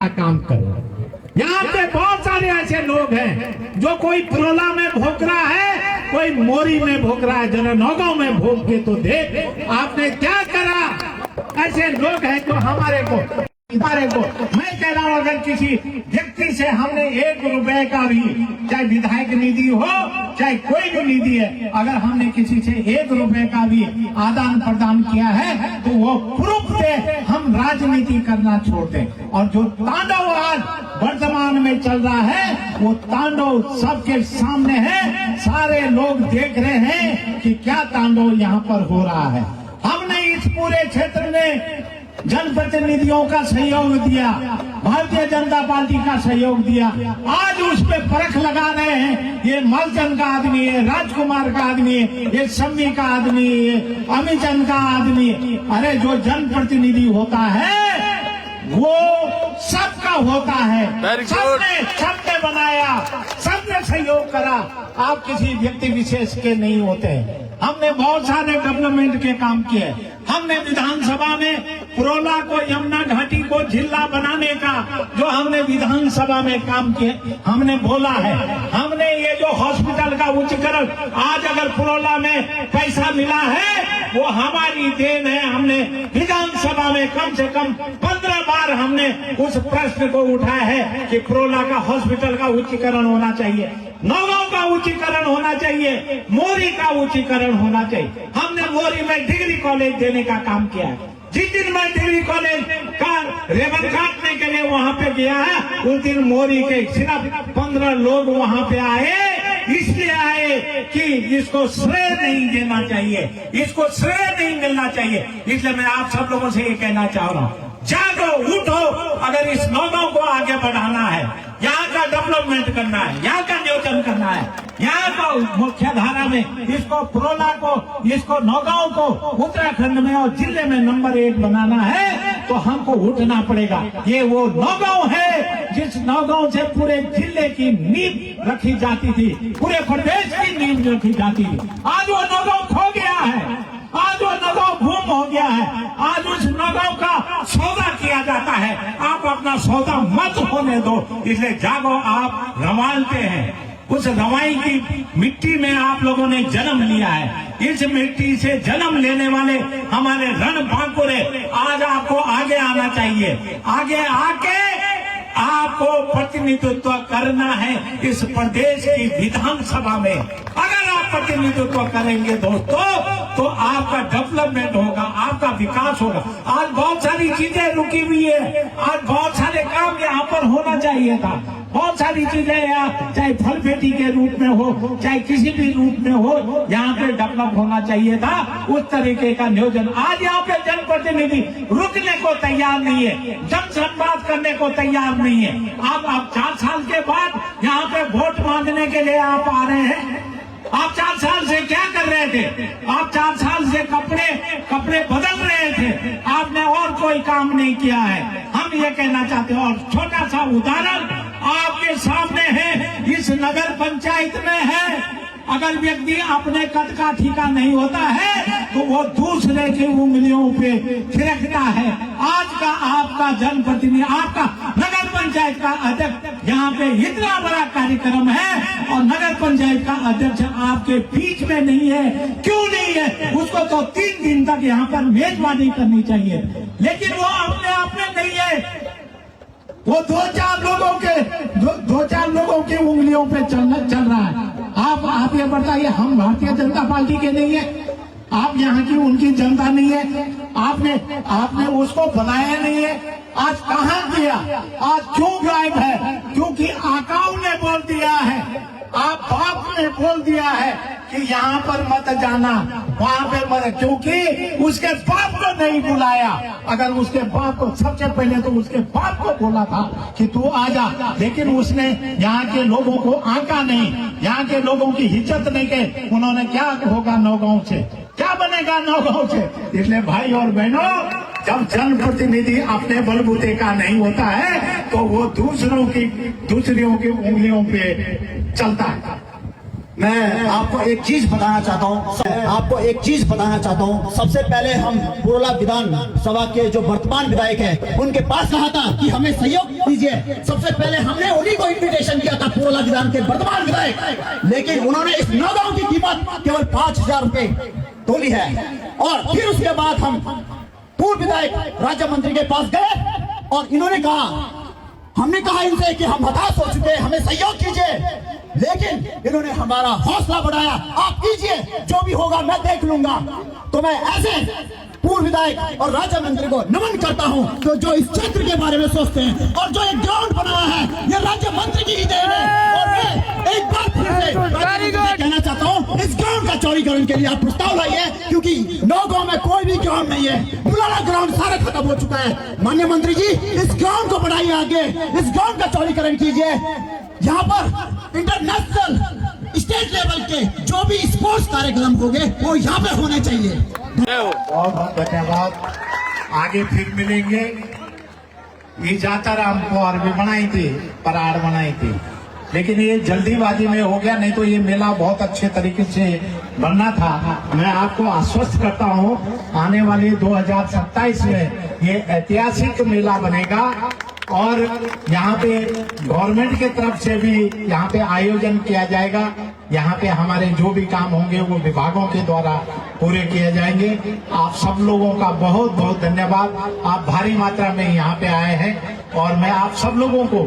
काम करो। यहाँ पे बहुत सारे ऐसे लोग हैं जो कोई पुरोला में भोग रहा है, कोई मोरी में भोग रहा है, जरा नौगांव में भोग के तो देख आपने क्या करा। ऐसे लोग हैं जो हमारे को मैं कह रहा हूँ, अगर किसी व्यक्ति से हमने 1 रुपए का भी, चाहे विधायक निधि हो चाहे कोई भी निधि है, अगर हमने किसी से 1 रुपए का भी आदान प्रदान किया है तो वो प्रूफ दे, हम राजनीति करना छोड़ दें। और जो तांडव आज वर्तमान में चल रहा है वो तांडव सबके सामने है, सारे लोग देख रहे हैं कि क्या तांडव यहाँ पर हो रहा है। हमने इस पूरे क्षेत्र में जनप्रतिनिधियों का सहयोग दिया, भारतीय जनता पार्टी का सहयोग दिया। आज उस पे परख लगा रहे हैं, ये मलचंद का आदमी है, राजकुमार का आदमी है, ये सम्मी का आदमी है, अमीचंद का आदमी है। अरे जो जनप्रतिनिधि होता है वो सबका होता है, सबने बनाया, सबने सहयोग करा। आप किसी व्यक्ति विशेष के नहीं होते। हमने बहुत सारे डेवलपमेंट के काम किए। हमने विधानसभा में पुरोला को, यमुना घाटी को जिला बनाने का जो हमने विधानसभा में काम किए, हमने बोला है। हमने ये जो हॉस्पिटल का उच्चीकरण, आज अगर पुरोला में पैसा मिला है वो हमारी देन है। हमने विधानसभा में कम से कम 15 बार हमने उस प्रश्न को उठाया है कि पुरोला का हॉस्पिटल का उच्चीकरण होना चाहिए, नौगांव का उच्चीकरण होना चाहिए, मोरी का उच्चीकरण होना चाहिए। हमने मोरी में डिग्री कॉलेज देने का काम किया है। जिस दिन मैं डिग्री कॉलेज का रेबन काटने के लिए वहां पे गया है, उस दिन मोरी के सिर्फ 15 लोग वहां पे आए, इसलिए आए कि इसको श्रेय नहीं देना चाहिए, इसको श्रेय नहीं मिलना चाहिए। इसलिए मैं आप सब लोगों से ये कहना चाह रहा हूँ, जागो, उठो। अगर इस नौगांव को आगे बढ़ाना है, यहाँ का डेवलपमेंट करना है, यहाँ का नियोजन करना है, यहाँ को मुख्य धारा में इसको, पुरोला को, इसको नौगांव को उत्तराखंड में और जिले में नंबर 1 बनाना है तो हमको उठना पड़ेगा। ये वो नौगांव है जिस नौगांव से पूरे जिले की नींव रखी जाती थी, पूरे प्रदेश की नींव रखी जाती थी। आज वो नौगांव खो गया है, आज वो नौगांव गुम हो गया है। आज उस नौगांव का सौदा किया जाता है। आप अपना सौदा मत होने दो। इसलिए जागो, आप रवानते हैं, उस रवाई की मिट्टी में आप लोगों ने जन्म लिया है। इस मिट्टी से जन्म लेने वाले हमारे रणबांकुरे, आज आपको आगे आना चाहिए। आगे आके आपको प्रतिनिधित्व करना है इस प्रदेश की विधानसभा में। अगर आप प्रतिनिधित्व करेंगे दोस्तों तो आपका डेवलपमेंट होगा, आपका विकास होगा। आज बहुत सारी चीजें रुकी हुई है, आज बहुत सारे काम यहाँ पर होना चाहिए था। बहुत सारी चीजें यहाँ, चाहे फल खेती के रूप में हो, चाहे किसी भी रूप में हो, यहाँ पे डेवलप होना चाहिए था। उस तरीके का नियोजन आज यहाँ पे जनप्रतिनिधि रुकने को तैयार नहीं है, जनसंवाद करने को तैयार नहीं है। आप 4 साल के बाद यहाँ पे वोट मांगने के लिए आप आ रहे हैं। आप 4 साल से क्या कर रहे थे? आप 4 साल से कपड़े बदल रहे थे, आपने और कोई काम नहीं किया है। हम ये कहना चाहते हैं, और छोटा सा उदाहरण आपके सामने है, इस नगर पंचायत में है, अगर व्यक्ति अपने कद का ठीका नहीं होता है तो वो दूसरे की उंगलियों पे थिरकता है। आज का आपका जनप्रतिनिधि, आपका नगर पंचायत का अध्यक्ष यहाँ पे इतना बड़ा कार्यक्रम है और नगर पंचायत का अध्यक्ष आपके बीच में नहीं है। क्यों नहीं है? उसको तो 3 दिन तक यहाँ पर मेजबानी करनी चाहिए, लेकिन वो अपने आप में नहीं है। वो 2-4 लोगों की उंगलियों पे चल रहा है। आप ये बताइए, हम भारतीय जनता पार्टी के नहीं है? आप यहाँ की उनकी जनता नहीं है? आपने उसको बनाया नहीं है? आज कहाँ किया? आज क्यों गायब है? क्योंकि आकाओं ने बोल दिया है, आप बाप ने बोल दिया है कि यहाँ पर मत जाना, वहाँ पे मत, क्योंकि उसके बाप को नहीं बुलाया। अगर उसके बाप को, सबसे पहले तो उसके बाप को बोला था कि तू आ जा, लेकिन उसने यहाँ के लोगों को आंका नहीं, यहाँ के लोगों की इज्जत नहीं की। उन्होंने क्या होगा नौगांव से, क्या बनेगा नौगांव से? इसलिए भाई और बहनों, जब जनप्रतिनिधि अपने बलबूते का नहीं होता है तो वो दूसरों की उंगलियों पे चलता है। मैं आपको एक चीज बताना चाहता हूँ। सबसे पहले हम पुरोला विधान सभा के जो वर्तमान विधायक हैं उनके पास कहा था कि हमें सहयोग लीजिए, सबसे पहले हमने उन्हीं को इन्विटेशन किया था, पुरोला विधान के वर्तमान विधायक, लेकिन उन्होंने इस नौगांव की कीमत केवल 5,000 रुपए तोली है। और फिर उसके बाद हम पूर्व विधायक राज्य मंत्री के पास गए और इन्होंने कहा, हमने कहा इनसे कि हम हताश हो चुके हैं, हमें सहयोग कीजिए, लेकिन इन्होंने हमारा हौसला बढ़ाया, आप कीजिए, जो भी होगा मैं देख लूंगा। तो मैं ऐसे पूर्व विधायक और राज्य मंत्री को नमन करता हूं, तो जो इस क्षेत्र के बारे में सोचते हैं और जो एक ग्राउंड बनाया है, ये राज्य मंत्री की ही देन है। और मैं एक बार फिर से राज्य मंत्री से कहना चाहता हूं, इस ग्राउंड का चौड़ीकरण के लिए आप प्रस्ताव लाइए, क्योंकि नौगांव में कोई भी ग्राउंड नहीं है, बुलाना ग्राउंड सारा खत्म हो चुका है। माननीय मंत्री जी, इस ग्राउंड को बढ़ाइए आगे, इस ग्राउंड का चौड़ीकरण कीजिए। यहाँ पर इंटरनेशनल स्टेट लेवल के जो भी स्पोर्ट्स कार्यक्रम होंगे वो यहाँ पे होने चाहिए। बहुत बहुत धन्यवाद। आगे फिर मिलेंगे। ये जातर हमको अरबी बनाई थी, पराड़ बनाई थी, लेकिन ये जल्दीबाजी में हो गया, नहीं तो ये मेला बहुत अच्छे तरीके से बनना था। मैं आपको आश्वस्त करता हूँ, आने वाले 2027 में ये ऐतिहासिक मेला बनेगा और यहाँ पे गवर्नमेंट के तरफ से भी यहाँ पे आयोजन किया जाएगा। यहाँ पे हमारे जो भी काम होंगे वो विभागों के द्वारा पूरे किए जाएंगे। आप सब लोगों का बहुत बहुत धन्यवाद। आप भारी मात्रा में यहाँ पे आए हैं और मैं आप सब लोगों को